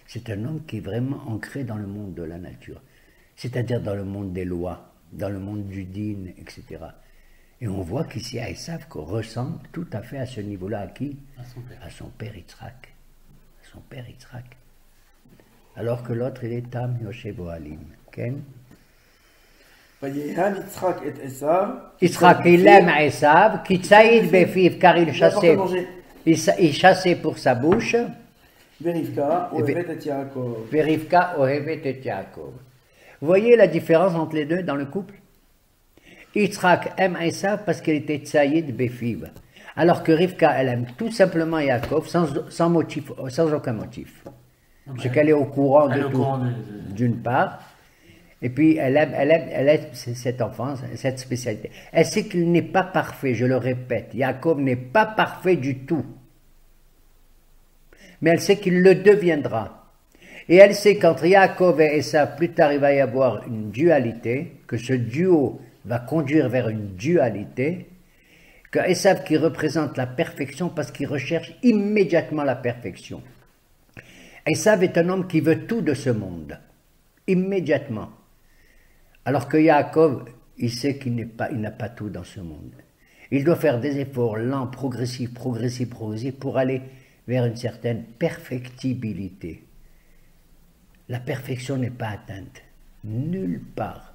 Speaker 1: C'est un homme qui est vraiment ancré dans le monde de la nature, c'est-à-dire dans le monde des lois, dans le monde du din, etc. Et on voit qu'ici, Esav ressemble tout à fait à ce niveau-là à qui? À son père Yitzhak. À son père Yitzhak. Alors que l'autre, il est Tam Yoshev Alim. Ken? Yitzhak, il aime Esav, qui tsaïd befiv, car il chassait pour sa bouche.
Speaker 2: Verivka, Ohevet et Yaakov.
Speaker 1: Verivka, Ohevet et Yaakov. Vous voyez la différence entre les deux dans le couple? Yitzhak aime Esav parce qu'il était tsaïd befiv, alors que Rivka, elle aime tout simplement Yaakov sans motif, sans aucun motif. Parce qu'elle est au courant de tout, d'une part. Et puis, elle aime cet enfant, cette spécialité. Elle sait qu'il n'est pas parfait, je le répète. Yaakov n'est pas parfait du tout. Mais elle sait qu'il le deviendra. Et elle sait qu'entre Yaakov et Esav, plus tard, il va y avoir une dualité, que ce duo va conduire vers une dualité, que Esav qui représente la perfection parce qu'il recherche immédiatement la perfection. Esav est un homme qui veut tout de ce monde, immédiatement. Alors que Yaakov, il sait qu'il n'a pas tout dans ce monde. Il doit faire des efforts lents, progressifs, pour aller vers une certaine perfectibilité. La perfection n'est pas atteinte, nulle part.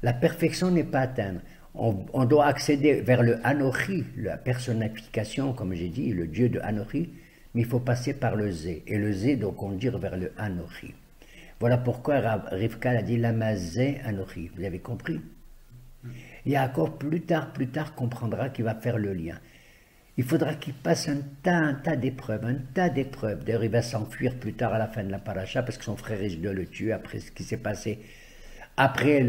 Speaker 1: La perfection n'est pas atteinte. On doit accéder vers le Anochi, la personnification, comme j'ai dit, le Dieu de Anochi, mais il faut passer par le Zé. Et le Zé doit conduire vers le Anochi. Voilà pourquoi Rivka a dit Lamazé Anochi. Vous avez compris? Yaakov, plus tard, comprendra qu'il va faire le lien. Il faudra qu'il passe un tas d'épreuves. D'ailleurs, il va s'enfuir plus tard à la fin de la paracha parce que son frère risque de le tuer après ce qui s'est passé. Après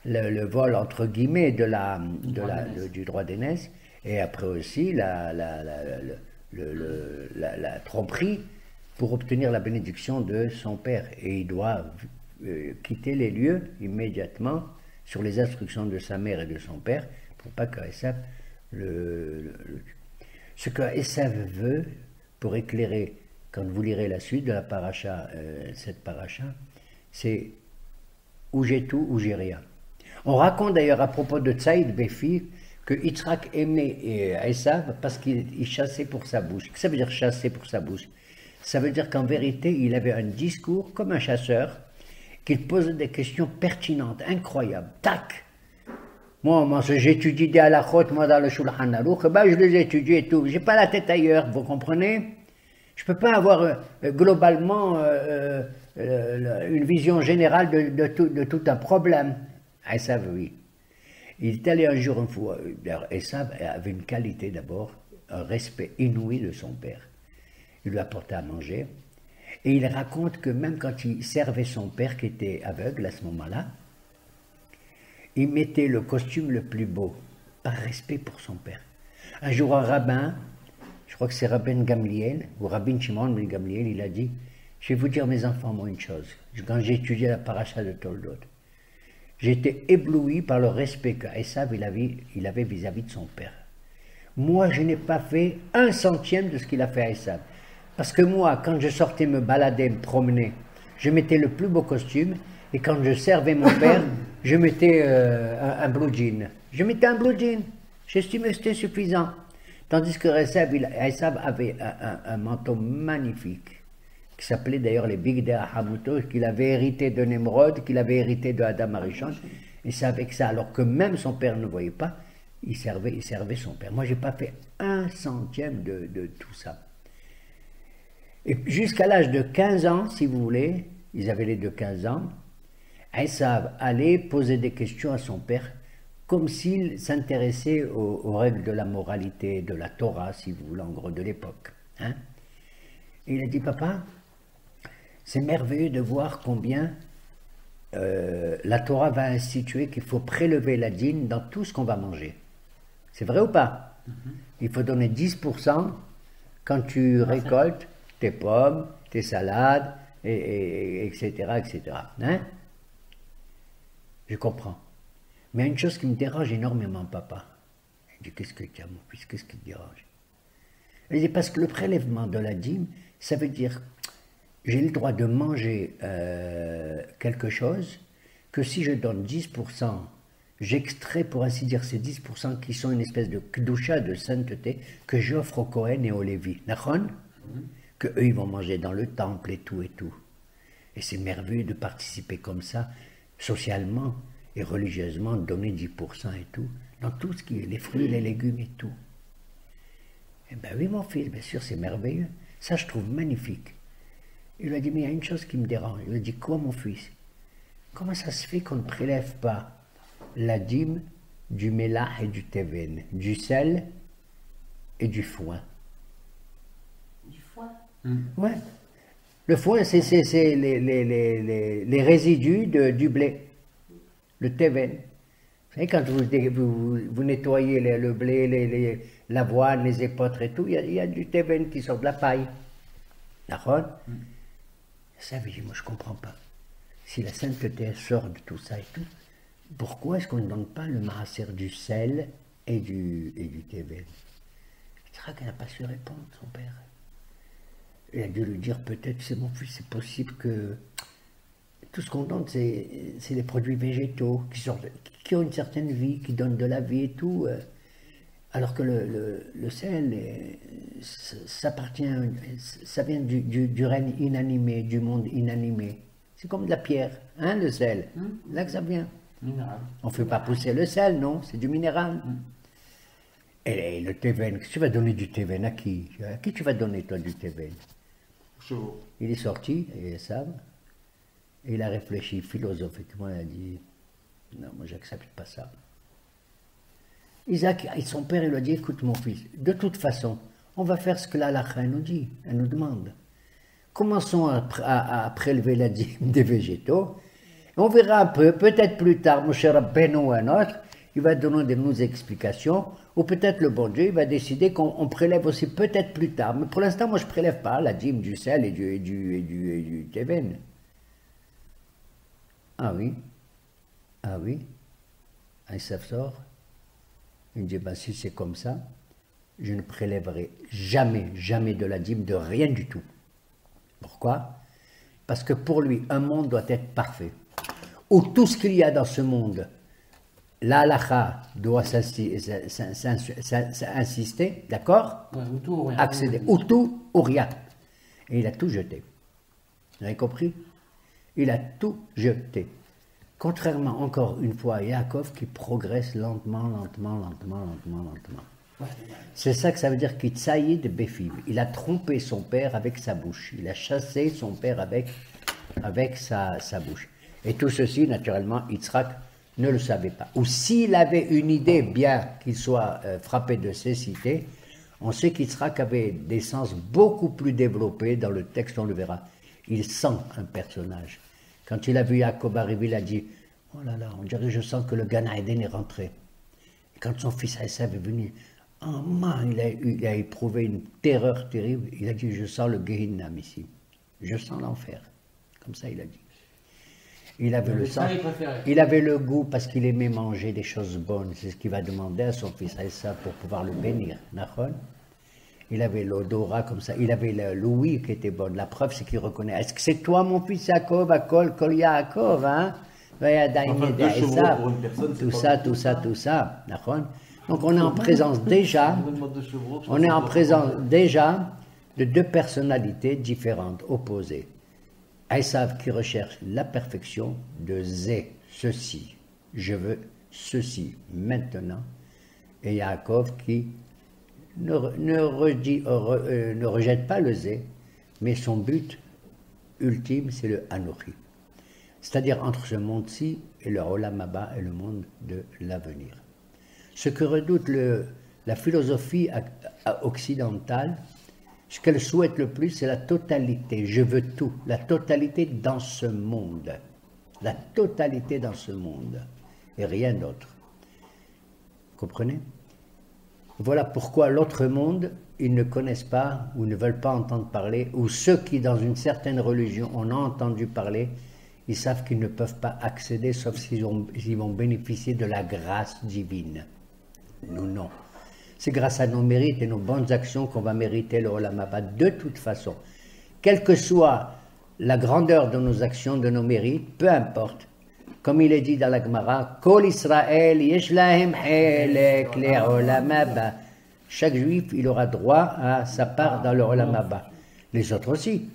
Speaker 1: le vol, entre guillemets, du droit d'aînesse, et après aussi la tromperie pour obtenir la bénédiction de son père. Et il doit quitter les lieux immédiatement sur les instructions de sa mère et de son père pour pas que Esav ce que Esav veut, pour éclairer, quand vous lirez la suite de la paracha, cette paracha, c'est où j'ai tout, où j'ai rien. On raconte d'ailleurs à propos de Tsaïd Béfi que Yitzhak aimait Esav parce qu'il chassait pour sa bouche. Qu'est-ce que ça veut dire chasser pour sa bouche? Ça veut dire qu'en vérité, il avait un discours comme un chasseur, qu'il posait des questions pertinentes, incroyables. Tac! Moi j'étudie des halachot, moi dans le Shulchan Aruch, je les étudie et tout. J'ai pas la tête ailleurs, vous comprenez? Je peux pas avoir globalement une vision générale de tout un problème. Esav, oui. Il est allé un jour, une fois, Esav avait une qualité d'abord, un respect inouï de son père. Il lui apportait à manger. Et il raconte que même quand il servait son père, qui était aveugle à ce moment-là, il mettait le costume le plus beau, par respect pour son père. Un jour, un rabbin, je crois que c'est Rabben Gamliel, ou Rabbin Shimon Ben Gamliel, il a dit, je vais vous dire mes enfants, moi, une chose. Quand j'ai étudié la paracha de Toldot, j'étais ébloui par le respect qu'Esav il avait vis-à-vis de son père. Moi, je n'ai pas fait 1/100 de ce qu'il a fait à Esav. Parce que moi, quand je sortais me balader, me promener, je mettais le plus beau costume, et quand je servais mon père, je mettais un blue jean. Je mettais un blue jean. J'estimais que c'était suffisant. Tandis que Esav avait un manteau magnifique, qui s'appelait d'ailleurs les Bigdei Hamuto, qu'il avait hérité de Nemrod, qu'il avait hérité de Adam Arishon, et c'est avec ça, alors que même son père ne voyait pas, il servait son père. Moi, je n'ai pas fait 1/100 de tout ça. Et jusqu'à l'âge de 15 ans, si vous voulez, ils avaient les deux 15 ans, Esav allait poser des questions à son père, comme s'il s'intéressait aux règles de la moralité, de la Torah, si vous voulez, en gros, de l'époque. Hein? Et il a dit, papa, c'est merveilleux de voir combien la Torah va instituer qu'il faut prélever la dîme dans tout ce qu'on va manger. C'est vrai ou pas? Il faut donner 10% quand tu récoltes tes pommes, tes salades, etc. etc. Hein? Je comprends. Mais il y a une chose qui me dérange énormément, papa. Je dis, qu'est-ce que tu as, mon fils, qu'est-ce qui te dérange? Il dit, parce que le prélèvement de la dîme, ça veut dire, j'ai le droit de manger quelque chose, que si je donne 10%, j'extrais, pour ainsi dire, ces 10% qui sont une espèce de kdusha, de sainteté, que j'offre aux Kohen et aux Lévi. Nachon? Que eux ils vont manger dans le temple et tout et tout. Et c'est merveilleux de participer comme ça, socialement et religieusement, de donner 10% et tout, dans tout ce qui est les fruits, les légumes et tout. Eh bien oui mon fils, bien sûr c'est merveilleux, ça je trouve magnifique. Il lui a dit, mais il y a une chose qui me dérange. Il lui a dit, quoi mon fils? Comment ça se fait qu'on ne prélève pas la dîme du mélah et du teven, du sel et du foin? Ouais. Le foin, c'est les résidus du blé, le teven. Vous savez, quand vous nettoyez le blé, l'avoine, les épeautres et tout, il y a du teven qui sort de la paille. D'accord? Ça veut dire, moi je ne comprends pas. Si la sainteté sort de tout ça et tout, pourquoi est-ce qu'on ne donne pas le maaser du sel et du Teven. Yitzhak n'a pas su répondre, son père. Il a dû lui dire, peut-être, c'est mon fils, c'est possible que tout ce qu'on donne, c'est les produits végétaux qui ont une certaine vie, qui donnent de la vie et tout. Alors que le sel, ça vient du règne inanimé, du monde inanimé. C'est comme de la pierre, hein, le sel. Là que ça vient.
Speaker 4: Minéral.
Speaker 1: On ne fait pas pousser le sel, non, c'est du minéral. Et le Teven, tu vas donner du Teven à qui? À qui tu vas donner, toi, du Teven?
Speaker 3: Chevaux.
Speaker 1: Il est sorti, et ça, et il a réfléchi philosophiquement, il a dit, non, moi, j'accepte pas ça. Isaac, et son père, il lui a dit, écoute, mon fils, de toute façon, on va faire ce que la halakha nous dit, elle nous demande. Commençons à prélever la dîme des végétaux. On verra un peu, peut-être plus tard, mon cher Rabbeinu ou un autre, il va donner des explications, ou peut-être le bon Dieu, il va décider qu'on prélève aussi peut-être plus tard. Mais pour l'instant, moi, je ne prélève pas la dîme du sel et du Teven. Ah oui, Esav sort. Il dit, ben, si c'est comme ça, je ne prélèverai jamais, jamais de la dîme, de rien du tout. Pourquoi? Parce que pour lui, un monde doit être parfait. Où tout ce qu'il y a dans ce monde, la halakha doit insister, d'accord?
Speaker 4: Ouais, ou tout ou rien.
Speaker 1: Accéder, ou tout ou rien. Et il a tout jeté. Vous avez compris? Il a tout jeté. Contrairement encore une fois à Yaakov qui progresse lentement. C'est ça que ça veut dire qu'il tsaïd befib. Il a trompé son père avec sa bouche. Il a chassé son père avec sa bouche. Et tout ceci, naturellement, Yitzhak ne le savait pas. Ou s'il avait une idée, bien qu'il soit frappé de cécité, on sait qu'Yitzhak avait des sens beaucoup plus développés. Dans le texte, on le verra. Il sent un personnage. Quand il a vu Jacob arriver, il a dit, oh là là, on dirait je sens que le Gan Eden est rentré. Et quand son fils Esav est venu, oh man, il a éprouvé une terreur terrible. Il a dit, je sens le Gehinnam ici. Je sens l'enfer. Comme ça, il a dit. Il avait le sang, il avait le goût parce qu'il aimait manger des choses bonnes. C'est ce qu'il va demander à son fils Esav pour pouvoir le bénir. Nachon. Il avait l'odorat comme ça, il avait l'ouïe qui était bonne. La preuve, c'est qu'il reconnaît. Est-ce que c'est toi, mon fils Yaakov, Kol Yaakov, hein? Tout ça. Donc on est en présence déjà, de deux personnalités différentes, opposées. Esav qui recherche la perfection de Zé, ceci, je veux ceci maintenant, et Yaakov qui ne rejette pas le Zé, mais son but ultime, c'est le Anochi. C'est-à-dire entre ce monde-ci et le Olam Haba et le monde de l'avenir. Ce que redoute la philosophie occidentale, ce qu'elle souhaite le plus, c'est la totalité. Je veux tout, la totalité dans ce monde. La totalité dans ce monde, et rien d'autre. Vous comprenez? Voilà pourquoi l'autre monde, ils ne connaissent pas ou ne veulent pas entendre parler, ou ceux qui, dans une certaine religion, en ont entendu parler, ils savent qu'ils ne peuvent pas accéder, sauf s'ils vont bénéficier de la grâce divine. Nous, non. C'est grâce à nos mérites et nos bonnes actions qu'on va mériter le Olam Haba, de toute façon. Quelle que soit la grandeur de nos actions, de nos mérites, peu importe. Comme il est dit dans la Gemara, Kol Israël yesh lahem helek le Olam Haba. Chaque juif, il aura droit à sa part dans le Olam Haba. Les autres aussi,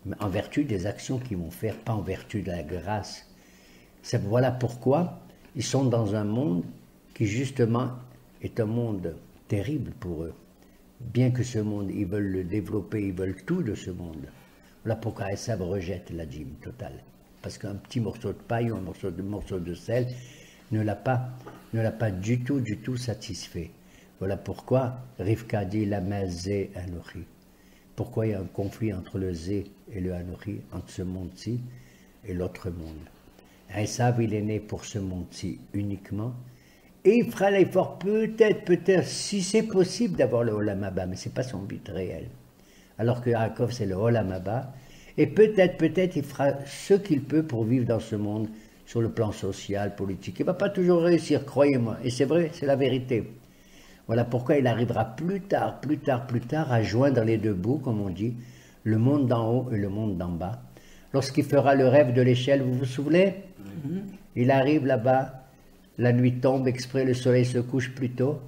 Speaker 1: mais en vertu des actions qu'ils vont faire, pas en vertu de la grâce. Voilà pourquoi ils sont dans un monde qui justement est un monde terrible pour eux. Bien que ce monde, ils veulent le développer, ils veulent tout de ce monde. Voilà pourquoi Esav rejette la dîme totale. Parce qu'un petit morceau de paille ou un morceau de sel ne l'a pas du tout satisfait. Voilà pourquoi Rivka dit la Zé Anochi. Pourquoi il y a un conflit entre le Zé et le Anochi, entre ce monde-ci et l'autre monde. Esav, il est né pour ce monde-ci uniquement. Et il fera l'effort peut-être, si c'est possible d'avoir le Olam Haba, mais ce n'est pas son but réel. Alors que Yaakov, c'est le Olam Haba. Et peut-être, il fera ce qu'il peut pour vivre dans ce monde, sur le plan social, politique. Il ne va pas toujours réussir, croyez-moi. Et c'est vrai, c'est la vérité. Voilà pourquoi il arrivera plus tard à joindre les deux bouts, comme on dit, le monde d'en haut et le monde d'en bas. Lorsqu'il fera le rêve de l'échelle, vous vous souvenez? Il arrive là-bas, la nuit tombe, exprès le soleil se couche plus tôt,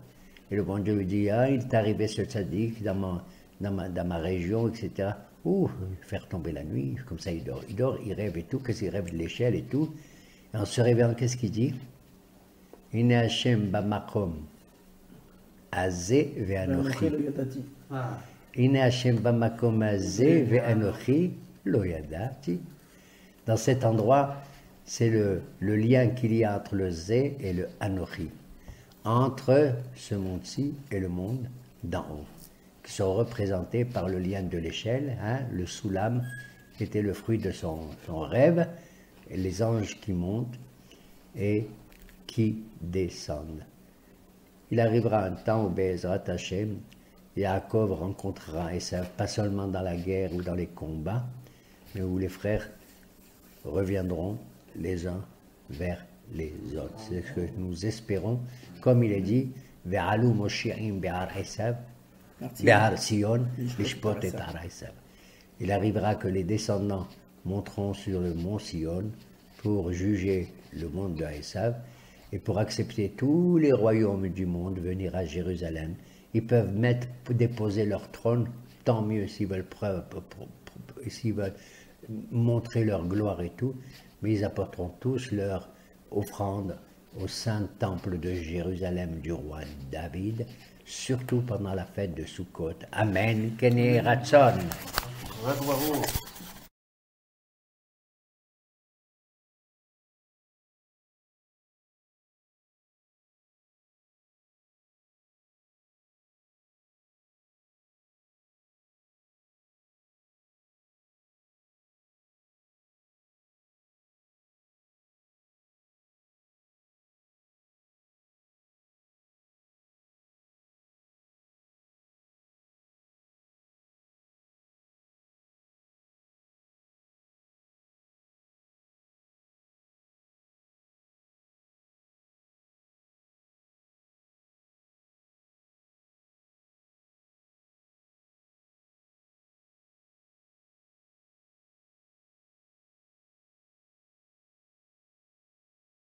Speaker 1: et le bon Dieu lui dit, ah, il est arrivé ce tzaddik dans ma région, etc. Ouh, faire tomber la nuit, comme ça il dort, il rêve et tout, qu'est-ce qu'il rêve de l'échelle et tout. Et en se réveillant, qu'est-ce qu'il dit? Ine Hashem bamakom azeh ve'anochi. Ine Hashem bamakom azeh ve'anochi lo yadati. Dans cet endroit, c'est le lien qu'il y a entre le Zé et le Anochi, entre ce monde-ci et le monde d'en haut, qui sont représentés par le lien de l'échelle, hein, le Soulam, qui était le fruit de son rêve, et les anges qui montent et qui descendent. Il arrivera un temps où Be'ezrat Hashem, Yaakov rencontrera Esav, pas seulement dans la guerre ou dans les combats, mais où les frères reviendront les uns vers les autres. C'est ce que nous espérons, comme il est dit, Ve'alu Moshi'im Be'ar Esav, Be'ar Sion, Lishpot et Ar Esav. Il arrivera que les descendants monteront sur le mont Sion pour juger le monde de Esav et pour accepter tous les royaumes du monde, venir à Jérusalem. Ils peuvent déposer leur trône, tant mieux s'ils veulent montrer leur gloire et tout, mais ils apporteront tous leur offrande au saint temple de Jérusalem du roi David, surtout pendant la fête de Sukkot. Amen. Kene Ratzon.